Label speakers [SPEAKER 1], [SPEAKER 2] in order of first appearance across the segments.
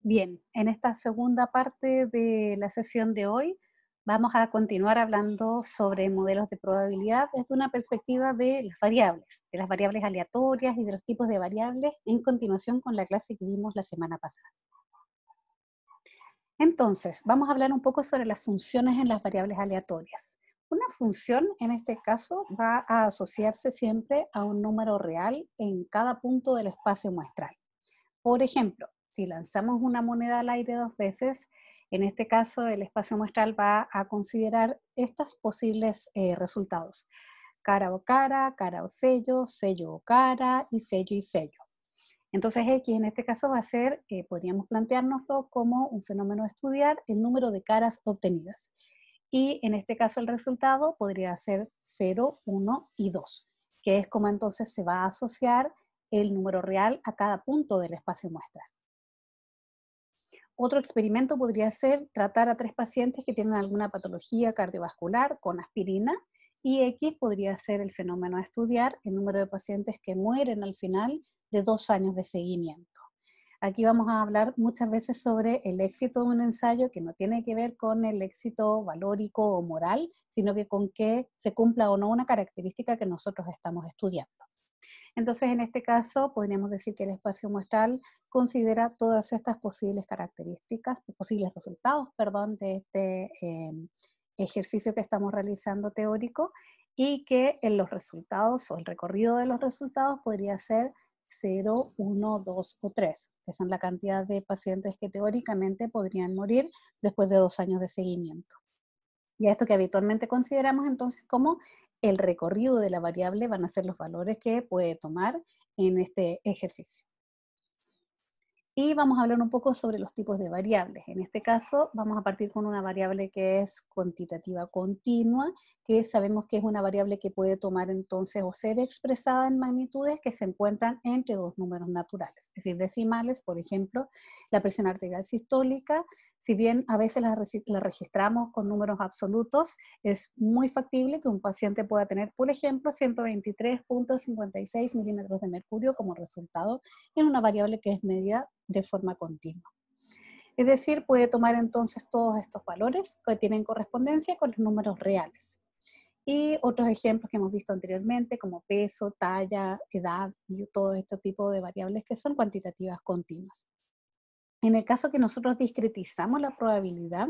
[SPEAKER 1] Bien, en esta segunda parte de la sesión de hoy vamos a continuar hablando sobre modelos de probabilidad desde una perspectiva de las variables aleatorias y de los tipos de variables en continuación con la clase que vimos la semana pasada. Entonces, vamos a hablar un poco sobre las funciones en las variables aleatorias. Una función, en este caso, va a asociarse siempre a un número real en cada punto del espacio muestral. Por ejemplo, si lanzamos una moneda al aire dos veces, en este caso el espacio muestral va a considerar estos posibles resultados. Cara o sello, sello o cara y sello y sello. Entonces X en este caso va a ser, podríamos planteárnoslo como un fenómeno a estudiar, el número de caras obtenidas. Y en este caso el resultado podría ser 0, 1 y 2, que es como entonces se va a asociar el número real a cada punto del espacio muestral. Otro experimento podría ser tratar a tres pacientes que tienen alguna patología cardiovascular con aspirina y X podría ser el fenómeno a estudiar, el número de pacientes que mueren al final de 2 años de seguimiento. Aquí vamos a hablar muchas veces sobre el éxito de un ensayo que no tiene que ver con el éxito valórico o moral, sino que con que se cumpla o no una característica que nosotros estamos estudiando. Entonces, en este caso, podríamos decir que el espacio muestral considera todas estas posibles características, posibles resultados, perdón, de este ejercicio que estamos realizando teórico y que en los resultados o el recorrido de los resultados podría ser 0, 1, 2 o 3, que son la cantidad de pacientes que teóricamente podrían morir después de 2 años de seguimiento. Y a esto que habitualmente consideramos entonces como el recorrido de la variable van a ser los valores que puede tomar en este ejercicio. Y vamos a hablar un poco sobre los tipos de variables. En este caso, vamos a partir con una variable que es cuantitativa continua, que sabemos que es una variable que puede tomar entonces o ser expresada en magnitudes que se encuentran entre dos números naturales, es decir, decimales. Por ejemplo, la presión arterial sistólica, si bien a veces la registramos con números absolutos, es muy factible que un paciente pueda tener, por ejemplo, 123.56 milímetros de mercurio como resultado en una variable que es medida de forma continua. Es decir, puede tomar entonces todos estos valores que tienen correspondencia con los números reales. Y otros ejemplos que hemos visto anteriormente, como peso, talla, edad y todo este tipo de variables que son cuantitativas continuas. En el caso que nosotros discretizamos la probabilidad,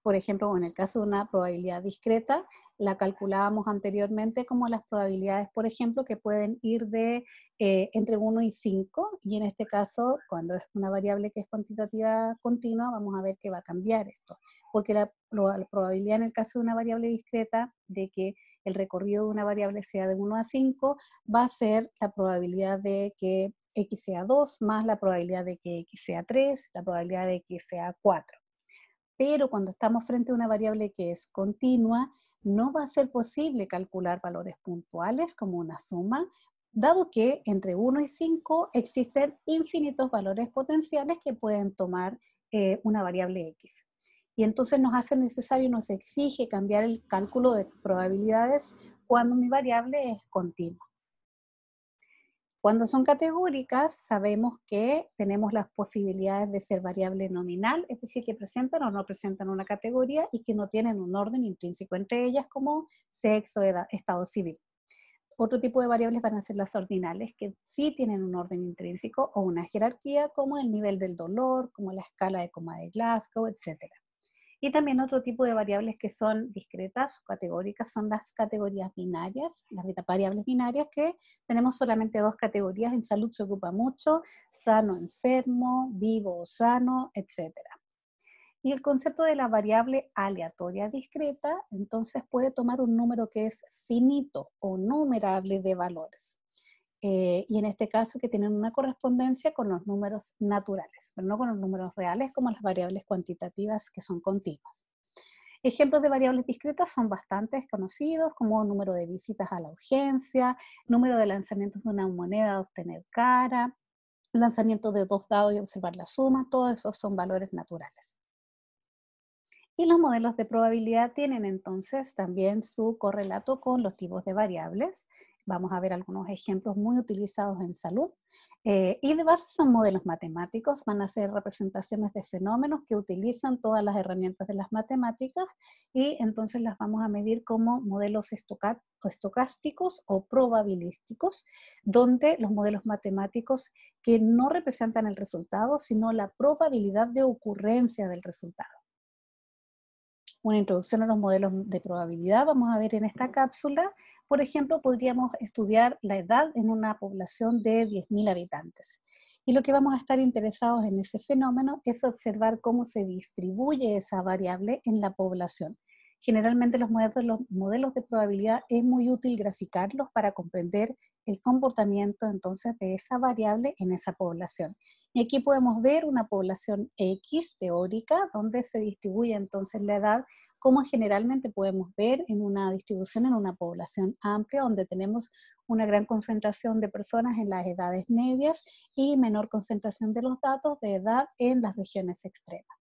[SPEAKER 1] por ejemplo, en el caso de una probabilidad discreta, la calculábamos anteriormente como las probabilidades, por ejemplo, que pueden ir de entre 1 y 5, y en este caso, cuando es una variable que es cuantitativa continua, vamos a ver que va a cambiar esto, porque la probabilidad en el caso de una variable discreta de que el recorrido de una variable sea de 1 a 5 va a ser la probabilidad de que X sea 2 más la probabilidad de que X sea 3, la probabilidad de que sea 4. Pero cuando estamos frente a una variable que es continua, no va a ser posible calcular valores puntuales como una suma, dado que entre 1 y 5 existen infinitos valores potenciales que pueden tomar una variable X. Y entonces nos hace necesario, nos exige cambiar el cálculo de probabilidades cuando mi variable es continua. Cuando son categóricas, sabemos que tenemos las posibilidades de ser variable nominal, es decir, que presentan o no presentan una categoría y que no tienen un orden intrínseco entre ellas, como sexo, edad, estado civil. Otro tipo de variables van a ser las ordinales, que sí tienen un orden intrínseco o una jerarquía, como el nivel del dolor, como la escala de coma de Glasgow, etc. Y también otro tipo de variables que son discretas o categóricas son las categorías binarias, las variables binarias, que tenemos solamente dos categorías. En salud se ocupa mucho: sano, enfermo, vivo o sano, etc. Y el concepto de la variable aleatoria discreta, entonces puede tomar un número que es finito o numerable de valores. Y en este caso que tienen una correspondencia con los números naturales, pero no con los números reales como las variables cuantitativas que son continuas. Ejemplos de variables discretas son bastante conocidos, como número de visitas a la urgencia, número de lanzamientos de una moneda a obtener cara, lanzamiento de 2 dados y observar la suma. Todos esos son valores naturales. Y los modelos de probabilidad tienen entonces también su correlato con los tipos de variables. Vamos a ver algunos ejemplos muy utilizados en salud. Y de base son modelos matemáticos, van a ser representaciones de fenómenos que utilizan todas las herramientas de las matemáticas y entonces las vamos a medir como modelos estocásticos o probabilísticos, donde los modelos matemáticos que no representan el resultado, sino la probabilidad de ocurrencia del resultado. Una introducción a los modelos de probabilidad. Vamos a ver en esta cápsula, por ejemplo, podríamos estudiar la edad en una población de 10.000 habitantes. Y lo que vamos a estar interesados en ese fenómeno es observar cómo se distribuye esa variable en la población. Generalmente los modelos de probabilidad es muy útil graficarlos para comprender el comportamiento entonces de esa variable en esa población. Y aquí podemos ver una población X teórica donde se distribuye entonces la edad como generalmente podemos ver en una distribución en una población amplia donde tenemos una gran concentración de personas en las edades medias y menor concentración de los datos de edad en las regiones extremas.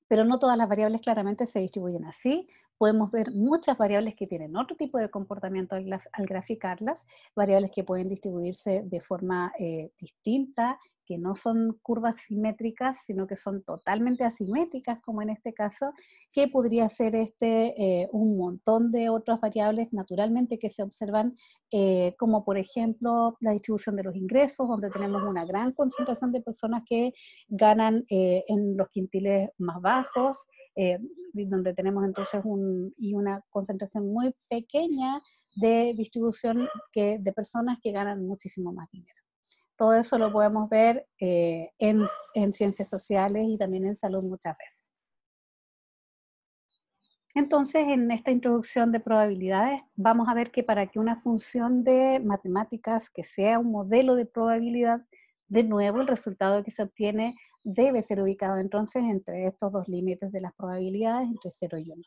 [SPEAKER 1] Pero no todas las variables claramente se distribuyen así. Podemos ver muchas variables que tienen otro tipo de comportamiento al graficarlas, variables que pueden distribuirse de forma distinta, que no son curvas simétricas, sino que son totalmente asimétricas, como en este caso, que podría ser un montón de otras variables naturalmente que se observan, como por ejemplo la distribución de los ingresos, donde tenemos una gran concentración de personas que ganan en los quintiles más bajos, donde tenemos entonces una concentración muy pequeña de distribución de personas que ganan muchísimo más dinero. Todo eso lo podemos ver en ciencias sociales y también en salud muchas veces. Entonces, en esta introducción de probabilidades, vamos a ver que para que una función de matemáticas que sea un modelo de probabilidad, de nuevo, el resultado que se obtiene debe ser ubicado entonces entre estos dos límites de las probabilidades, entre 0 y 1.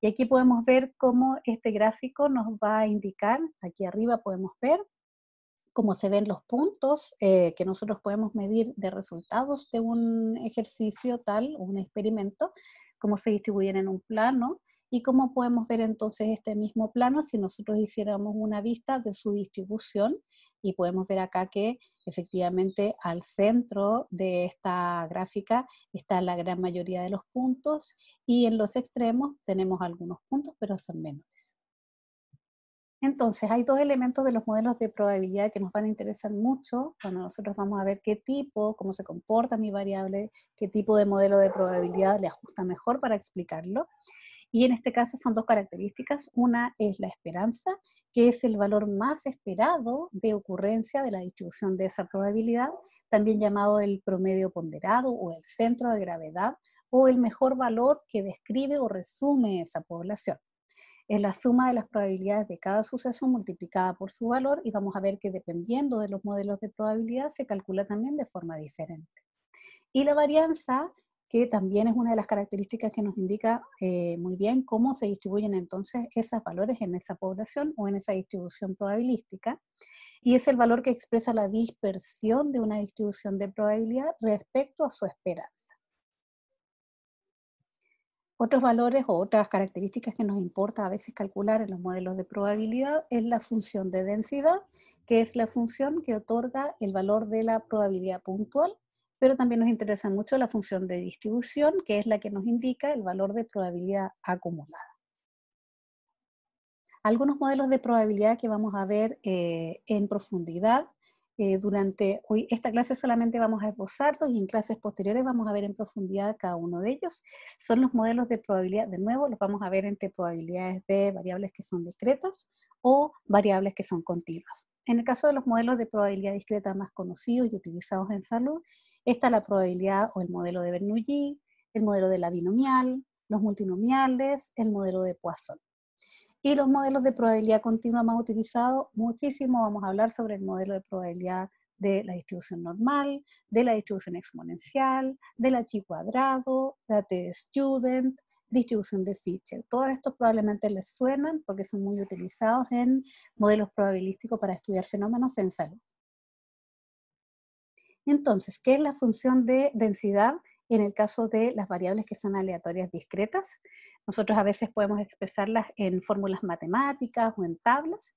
[SPEAKER 1] Y aquí podemos ver cómo este gráfico nos va a indicar, aquí arriba podemos ver cómo se ven los puntos que nosotros podemos medir de resultados de un ejercicio tal, un experimento, cómo se distribuyen en un plano y cómo podemos ver entonces este mismo plano si nosotros hiciéramos una vista de su distribución y podemos ver acá que efectivamente al centro de esta gráfica está la gran mayoría de los puntos y en los extremos tenemos algunos puntos pero son menores. Entonces, hay dos elementos de los modelos de probabilidad que nos van a interesar mucho cuando nosotros vamos a ver qué tipo, cómo se comporta mi variable, qué tipo de modelo de probabilidad le ajusta mejor para explicarlo. Y en este caso son dos características. Una es la esperanza, que es el valor más esperado de ocurrencia de la distribución de esa probabilidad, también llamado el promedio ponderado o el centro de gravedad, o el mejor valor que describe o resume esa población. Es la suma de las probabilidades de cada suceso multiplicada por su valor y vamos a ver que dependiendo de los modelos de probabilidad se calcula también de forma diferente. Y la varianza, que también es una de las características que nos indica muy bien cómo se distribuyen entonces esos valores en esa población o en esa distribución probabilística, y es el valor que expresa la dispersión de una distribución de probabilidad respecto a su esperanza. Otros valores o otras características que nos importa a veces calcular en los modelos de probabilidad es la función de densidad, que es la función que otorga el valor de la probabilidad puntual, pero también nos interesa mucho la función de distribución, que es la que nos indica el valor de probabilidad acumulada. Algunos modelos de probabilidad que vamos a ver en profundidad. Durante hoy, esta clase solamente vamos a esbozarlos y en clases posteriores vamos a ver en profundidad cada uno de ellos. Son los modelos de probabilidad, de nuevo, los vamos a ver entre probabilidades de variables que son discretas o variables que son continuas. En el caso de los modelos de probabilidad discreta más conocidos y utilizados en salud, está la probabilidad o el modelo de Bernoulli, el modelo de la binomial, los multinomiales, el modelo de Poisson. Y los modelos de probabilidad continua más utilizados, muchísimo vamos a hablar sobre el modelo de probabilidad de la distribución normal, de la distribución exponencial, de la chi cuadrado, la t-student, distribución de Fisher. Todos estos probablemente les suenan porque son muy utilizados en modelos probabilísticos para estudiar fenómenos en salud. Entonces, ¿qué es la función de densidad en el caso de las variables que son aleatorias discretas? Nosotros a veces podemos expresarlas en fórmulas matemáticas o en tablas.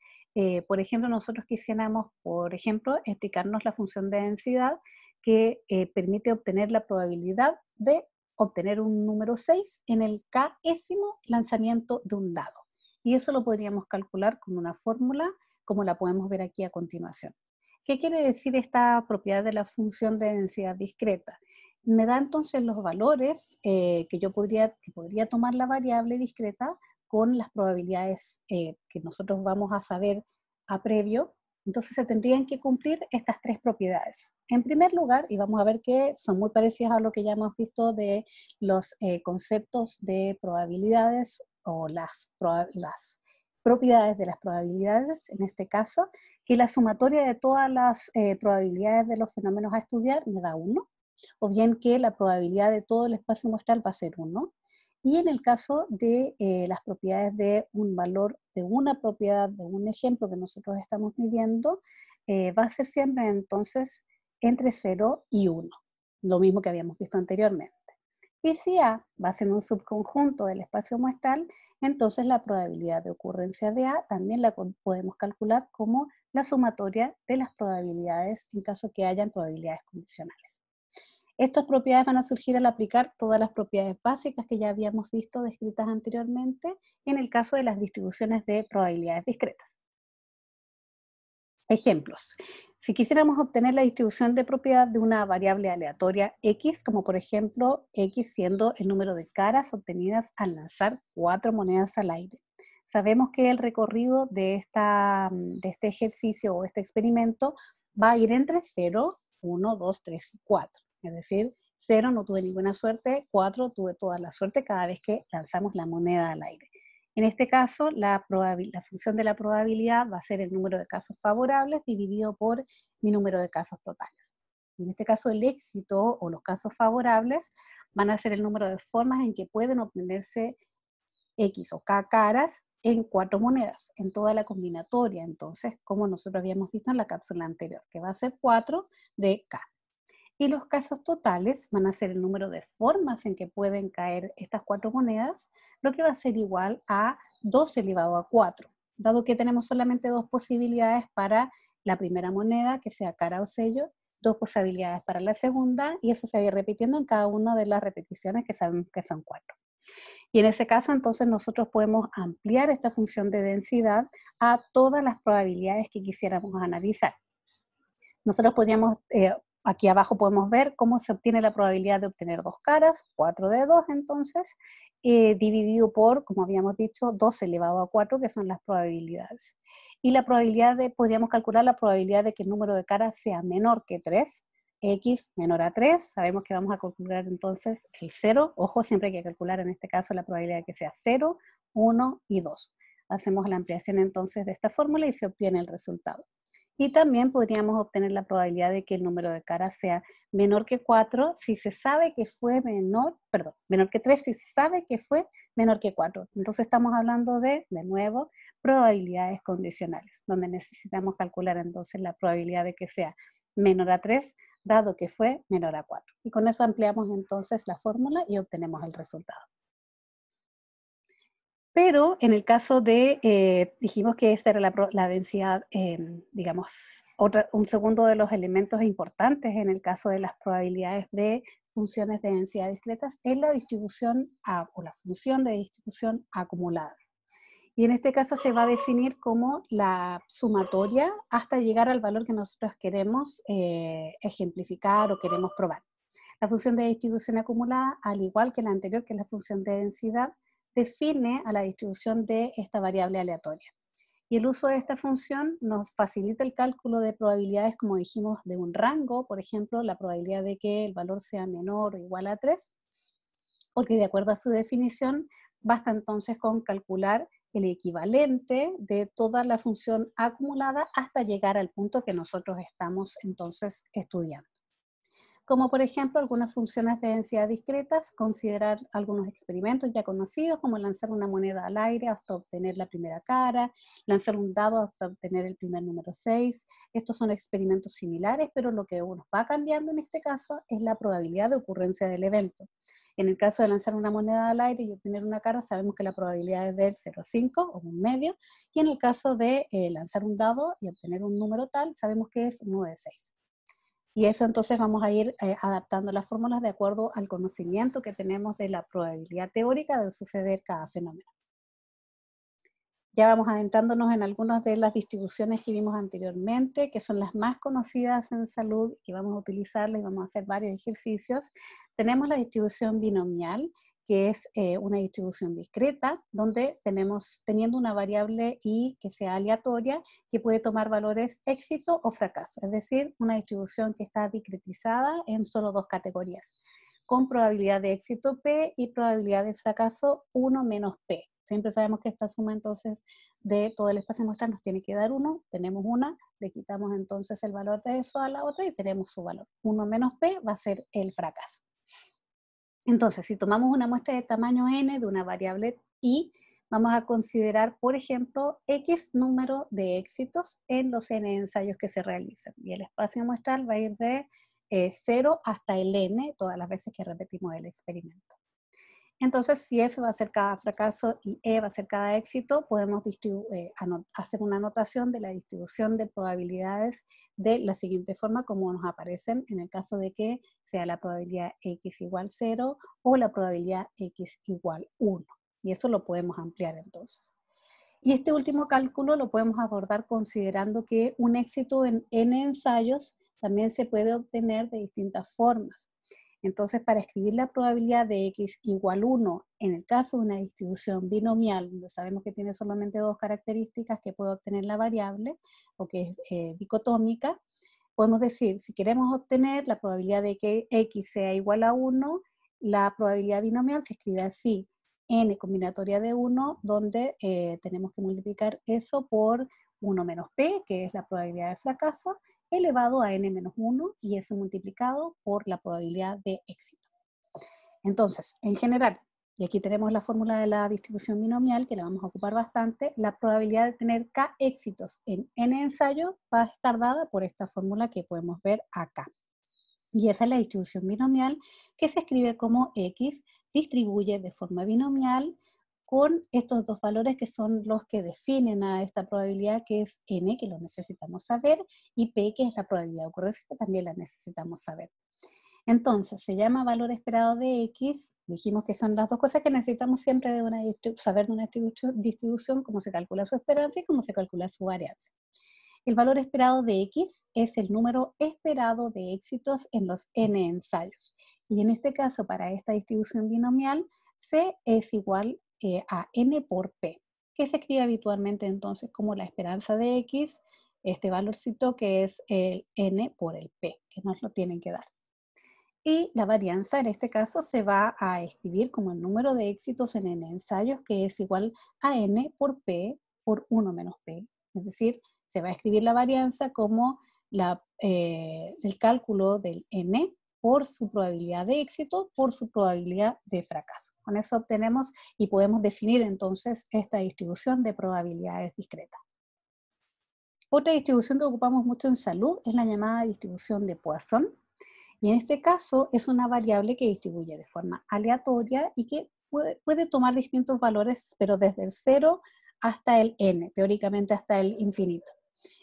[SPEAKER 1] Por ejemplo, nosotros quisiéramos, por ejemplo, explicarnos la función de densidad que permite obtener la probabilidad de obtener un número 6 en el késimo lanzamiento de un dado. Y eso lo podríamos calcular con una fórmula como la podemos ver aquí a continuación. ¿Qué quiere decir esta propiedad de la función de densidad discreta? Me da entonces los valores que podría tomar la variable discreta con las probabilidades que nosotros vamos a saber a previo. Entonces se tendrían que cumplir estas tres propiedades. En primer lugar, y vamos a ver que son muy parecidas a lo que ya hemos visto de los conceptos de probabilidades o las propiedades de las probabilidades, en este caso, que la sumatoria de todas las probabilidades de los fenómenos a estudiar me da 1, o bien que la probabilidad de todo el espacio muestral va a ser 1. Y en el caso de las propiedades de un valor, de una propiedad, de un ejemplo que nosotros estamos midiendo, va a ser siempre entonces entre 0 y 1, lo mismo que habíamos visto anteriormente. Y si A va a ser un subconjunto del espacio muestral, entonces la probabilidad de ocurrencia de A también la podemos calcular como la sumatoria de las probabilidades en caso que hayan probabilidades condicionales. Estas propiedades van a surgir al aplicar todas las propiedades básicas que ya habíamos visto descritas anteriormente en el caso de las distribuciones de probabilidades discretas. Ejemplos. Si quisiéramos obtener la distribución de propiedad de una variable aleatoria x, como por ejemplo x siendo el número de caras obtenidas al lanzar 4 monedas al aire. Sabemos que el recorrido de este ejercicio o este experimento va a ir entre 0, 1, 2, 3 y 4. Es decir, 0 no tuve ninguna suerte, 4 tuve toda la suerte cada vez que lanzamos la moneda al aire. En este caso, la función de la probabilidad va a ser el número de casos favorables dividido por mi número de casos totales. En este caso, el éxito o los casos favorables van a ser el número de formas en que pueden obtenerse X o K caras en 4 monedas, en toda la combinatoria, entonces, como nosotros habíamos visto en la cápsula anterior, que va a ser 4 de K. Y los casos totales van a ser el número de formas en que pueden caer estas 4 monedas, lo que va a ser igual a 2 elevado a 4, dado que tenemos solamente 2 posibilidades para la primera moneda, que sea cara o sello, 2 posibilidades para la segunda, y eso se va a ir repitiendo en cada una de las repeticiones que sabemos que son 4. Y en ese caso, entonces, nosotros podemos ampliar esta función de densidad a todas las probabilidades que quisiéramos analizar. Nosotros podríamos, aquí abajo podemos ver cómo se obtiene la probabilidad de obtener 2 caras, 4 de 2 entonces, dividido por, como habíamos dicho, 2 elevado a 4, que son las probabilidades. Y la probabilidad podríamos calcular la probabilidad de que el número de caras sea menor que 3, x menor a 3, sabemos que vamos a calcular entonces el 0, ojo, siempre hay que calcular en este caso la probabilidad de que sea 0, 1 y 2. Hacemos la ampliación entonces de esta fórmula y se obtiene el resultado. Y también podríamos obtener la probabilidad de que el número de caras sea menor que 4 si se sabe que fue menor que 3 si se sabe que fue menor que 4. Entonces estamos hablando de nuevo, probabilidades condicionales, donde necesitamos calcular entonces la probabilidad de que sea menor a 3, dado que fue menor a 4. Y con eso ampliamos entonces la fórmula y obtenemos el resultado. Pero en el caso de, dijimos que esta era la densidad, digamos, un segundo de los elementos importantes en el caso de las probabilidades de funciones de densidad discretas es la distribución o la función de distribución acumulada. Y en este caso se va a definir como la sumatoria hasta llegar al valor que nosotros queremos ejemplificar o queremos probar. La función de distribución acumulada, al igual que la anterior, que es la función de densidad, define a la distribución de esta variable aleatoria. Y el uso de esta función nos facilita el cálculo de probabilidades, como dijimos, de un rango, por ejemplo, la probabilidad de que el valor sea menor o igual a 3, porque de acuerdo a su definición, basta entonces con calcular el equivalente de toda la función acumulada hasta llegar al punto que nosotros estamos entonces estudiando. como por ejemplo algunas funciones de densidad discretas, considerar algunos experimentos ya conocidos, como lanzar una moneda al aire hasta obtener la primera cara, lanzar un dado hasta obtener el primer número 6. Estos son experimentos similares, pero lo que nos va cambiando en este caso es la probabilidad de ocurrencia del evento. En el caso de lanzar una moneda al aire y obtener una cara, sabemos que la probabilidad es del 0,5 o un medio, y en el caso de lanzar un dado y obtener un número tal, sabemos que es 1 de 6. Y eso entonces vamos a ir adaptando las fórmulas de acuerdo al conocimiento que tenemos de la probabilidad teórica de suceder cada fenómeno. Ya vamos adentrándonos en algunas de las distribuciones que vimos anteriormente, que son las más conocidas en salud, y vamos a utilizarlas y vamos a hacer varios ejercicios. Tenemos la distribución binomial, que es una distribución discreta, donde teniendo una variable y que sea aleatoria, que puede tomar valores éxito o fracaso, es decir, una distribución que está discretizada en solo dos categorías, con probabilidad de éxito P y probabilidad de fracaso 1 menos P. Siempre sabemos que esta suma entonces de todo el espacio de muestra nos tiene que dar 1, tenemos una, le quitamos entonces el valor de eso a la otra y tenemos su valor. 1 menos P va a ser el fracaso. Entonces, si tomamos una muestra de tamaño n de una variable y, vamos a considerar, por ejemplo, X número de éxitos en los n ensayos que se realizan. Y el espacio muestral va a ir de 0 hasta el n, todas las veces que repetimos el experimento. Entonces, si F va a ser cada fracaso y E va a ser cada éxito, podemos hacer una anotación de la distribución de probabilidades de la siguiente forma, como nos aparecen en el caso de que sea la probabilidad X igual 0 o la probabilidad X igual 1. Y eso lo podemos ampliar entonces. Y este último cálculo lo podemos abordar considerando que un éxito en n ensayos también se puede obtener de distintas formas. Entonces, para escribir la probabilidad de X igual 1, en el caso de una distribución binomial, donde sabemos que tiene solamente dos características que puede obtener la variable, o que es dicotómica, podemos decir, si queremos obtener la probabilidad de que X sea igual a 1, la probabilidad binomial se escribe así, n combinatoria de 1, donde tenemos que multiplicar eso por 1 menos p, que es la probabilidad de fracaso, elevado a n menos 1, y ese multiplicado por la probabilidad de éxito. Entonces, en general, y aquí tenemos la fórmula de la distribución binomial, que la vamos a ocupar bastante, la probabilidad de tener k éxitos en n ensayos va a estar dada por esta fórmula que podemos ver acá. Y esa es la distribución binomial, que se escribe como X distribuye de forma binomial con estos dos valores que son los que definen a esta probabilidad, que es n, que lo necesitamos saber, y p, que es la probabilidad de ocurrencia, que también la necesitamos saber. Entonces, se llama valor esperado de X, dijimos que son las dos cosas que necesitamos siempre de saber de una distribución, cómo se calcula su esperanza y cómo se calcula su varianza. El valor esperado de X es el número esperado de éxitos en los n ensayos. Y en este caso, para esta distribución binomial, C es igual a n por P, que se escribe habitualmente entonces como la esperanza de X, este valorcito que es el n por el P, que nos lo tienen que dar. Y la varianza en este caso se va a escribir como el número de éxitos en n ensayos, que es igual a n por p por 1 menos p. Es decir, se va a escribir la varianza como el cálculo del n por su probabilidad de éxito por su probabilidad de fracaso. Con eso obtenemos y podemos definir entonces esta distribución de probabilidades discretas. Otra distribución que ocupamos mucho en salud es la llamada distribución de Poisson. Y en este caso es una variable que distribuye de forma aleatoria y que puede tomar distintos valores, pero desde el 0 hasta el n, teóricamente hasta el infinito.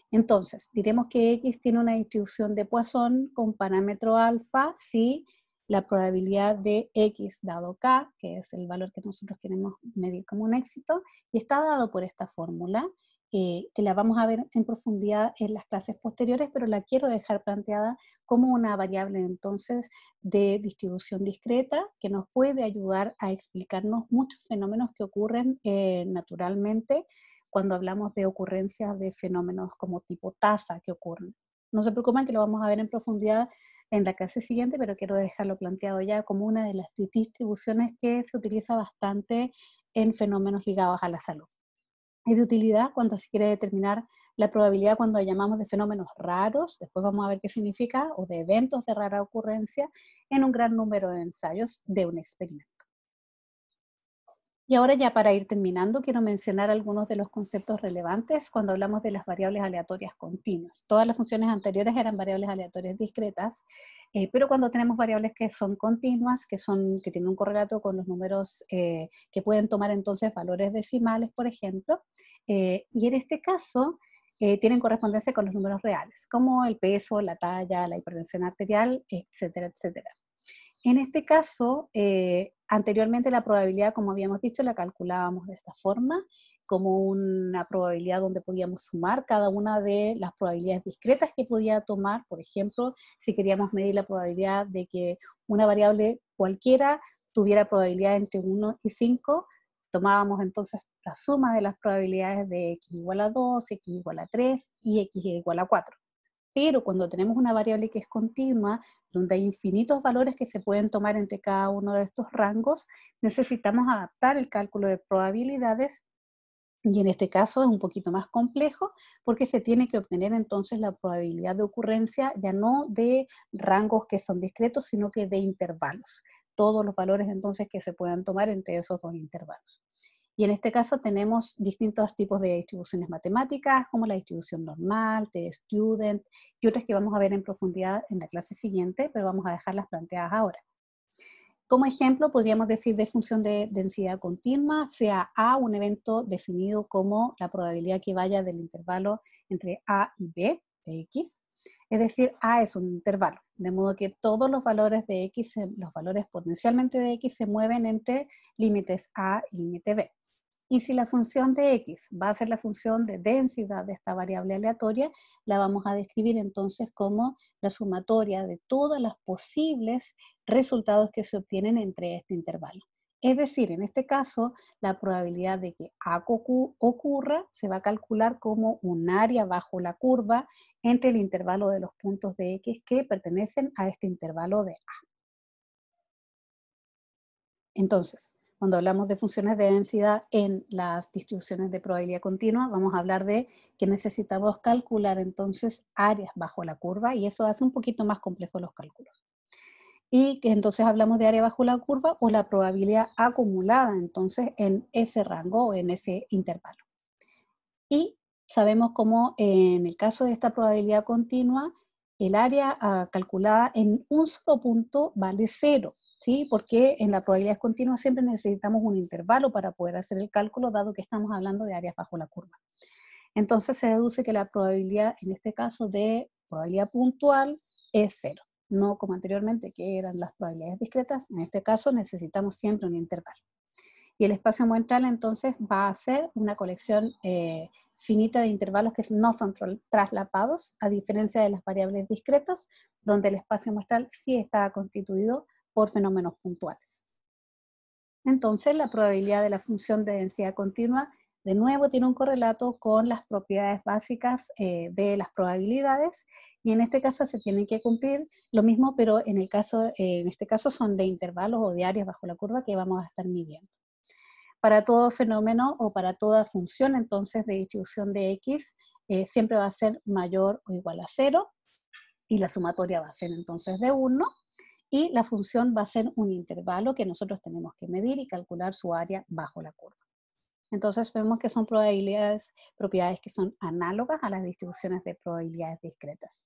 [SPEAKER 1] Entonces, diremos que X tiene una distribución de Poisson con parámetro alfa si la probabilidad de X dado K, que es el valor que nosotros queremos medir como un éxito, y está dado por esta fórmula, que la vamos a ver en profundidad en las clases posteriores, pero la quiero dejar planteada como una variable entonces de distribución discreta que nos puede ayudar a explicarnos muchos fenómenos que ocurren naturalmente cuando hablamos de ocurrencias de fenómenos como tipo tasa que ocurren. No se preocupen que lo vamos a ver en profundidad en la clase siguiente, pero quiero dejarlo planteado ya como una de las distribuciones que se utiliza bastante en fenómenos ligados a la salud. Es de utilidad cuando se quiere determinar la probabilidad cuando llamamos de fenómenos raros, después vamos a ver qué significa, o de eventos de rara ocurrencia en un gran número de ensayos de un experimento. Y ahora ya para ir terminando, quiero mencionar algunos de los conceptos relevantes cuando hablamos de las variables aleatorias continuas. Todas las funciones anteriores eran variables aleatorias discretas, pero cuando tenemos variables que son continuas, que tienen un correlato con los números que pueden tomar entonces valores decimales, por ejemplo, y en este caso tienen correspondencia con los números reales, como el peso, la talla, la hipertensión arterial, etcétera, etcétera. En este caso, anteriormente la probabilidad, como habíamos dicho, la calculábamos de esta forma, como una probabilidad donde podíamos sumar cada una de las probabilidades discretas que podía tomar. Por ejemplo, si queríamos medir la probabilidad de que una variable cualquiera tuviera probabilidad entre 1 y 5, tomábamos entonces la suma de las probabilidades de x igual a 2, x igual a 3 y x igual a 4. Pero cuando tenemos una variable que es continua, donde hay infinitos valores que se pueden tomar entre cada uno de estos rangos, necesitamos adaptar el cálculo de probabilidades, y en este caso es un poquito más complejo porque se tiene que obtener entonces la probabilidad de ocurrencia ya no de rangos que son discretos, sino que de intervalos. Todos los valores entonces que se puedan tomar entre esos dos intervalos. Y en este caso tenemos distintos tipos de distribuciones matemáticas, como la distribución normal, t-student, y otras que vamos a ver en profundidad en la clase siguiente, pero vamos a dejarlas planteadas ahora. Como ejemplo, podríamos decir de función de densidad continua, sea A un evento definido como la probabilidad que vaya del intervalo entre A y B de X. Es decir, A es un intervalo, de modo que todos los valores de X, los valores potencialmente de X se mueven entre límites A y límite B. Y si la función de x va a ser la función de densidad de esta variable aleatoria, la vamos a describir entonces como la sumatoria de todas las posibles resultados que se obtienen entre este intervalo. Es decir, en este caso, la probabilidad de que A ocurra se va a calcular como un área bajo la curva entre el intervalo de los puntos de x que pertenecen a este intervalo de A. Entonces, cuando hablamos de funciones de densidad en las distribuciones de probabilidad continua, vamos a hablar de que necesitamos calcular entonces áreas bajo la curva y eso hace un poquito más complejo los cálculos. Y que entonces hablamos de área bajo la curva o la probabilidad acumulada entonces en ese rango o en ese intervalo. Y sabemos cómo en el caso de esta probabilidad continua, el área calculada en un solo punto vale cero, ¿sí? Porque en la probabilidad continua siempre necesitamos un intervalo para poder hacer el cálculo, dado que estamos hablando de áreas bajo la curva. Entonces se deduce que la probabilidad, en este caso de probabilidad puntual, es cero. No como anteriormente, que eran las probabilidades discretas, en este caso necesitamos siempre un intervalo. Y el espacio muestral entonces va a ser una colección finita de intervalos que no son traslapados, a diferencia de las variables discretas, donde el espacio muestral sí está constituido por fenómenos puntuales. Entonces, la probabilidad de la función de densidad continua, de nuevo, tiene un correlato con las propiedades básicas de las probabilidades, y en este caso se tienen que cumplir lo mismo, pero en este caso son de intervalos o de áreas bajo la curva que vamos a estar midiendo. Para todo fenómeno o para toda función entonces de distribución de x, siempre va a ser mayor o igual a 0, y la sumatoria va a ser entonces de 1, y la función va a ser un intervalo que nosotros tenemos que medir y calcular su área bajo la curva. Entonces vemos que son propiedades que son análogas a las distribuciones de probabilidades discretas.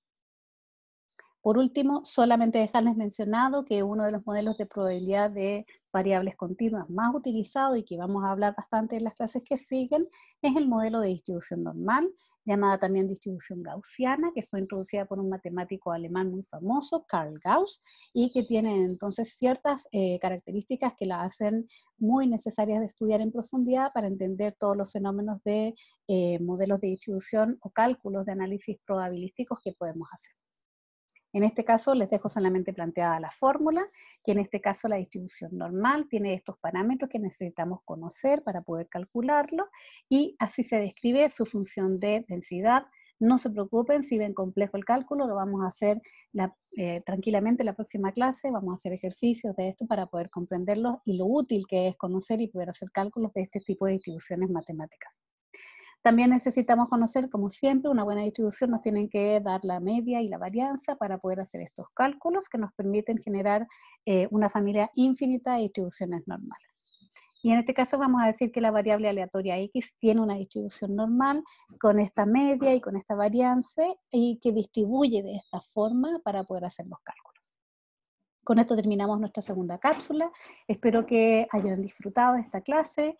[SPEAKER 1] Por último, solamente dejarles mencionado que uno de los modelos de probabilidad de variables continuas más utilizado y que vamos a hablar bastante en las clases que siguen es el modelo de distribución normal, llamada también distribución gaussiana, que fue introducida por un matemático alemán muy famoso, Carl Gauss, y que tiene entonces ciertas características que la hacen muy necesarias de estudiar en profundidad para entender todos los fenómenos de modelos de distribución o cálculos de análisis probabilísticos que podemos hacer. En este caso les dejo solamente planteada la fórmula, que en este caso la distribución normal tiene estos parámetros que necesitamos conocer para poder calcularlo, y así se describe su función de densidad. No se preocupen si ven complejo el cálculo, lo vamos a hacer tranquilamente en la próxima clase, vamos a hacer ejercicios de esto para poder comprenderlo y lo útil que es conocer y poder hacer cálculos de este tipo de distribuciones matemáticas. También necesitamos conocer, como siempre, una buena distribución nos tienen que dar la media y la varianza para poder hacer estos cálculos que nos permiten generar una familia infinita de distribuciones normales. Y en este caso vamos a decir que la variable aleatoria X tiene una distribución normal con esta media y con esta varianza y que distribuye de esta forma para poder hacer los cálculos. Con esto terminamos nuestra segunda cápsula. Espero que hayan disfrutado de esta clase.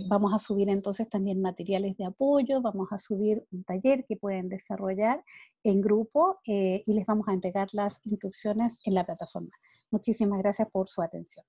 [SPEAKER 1] Vamos a subir entonces también materiales de apoyo, vamos a subir un taller que pueden desarrollar en grupo y les vamos a entregar las instrucciones en la plataforma. Muchísimas gracias por su atención.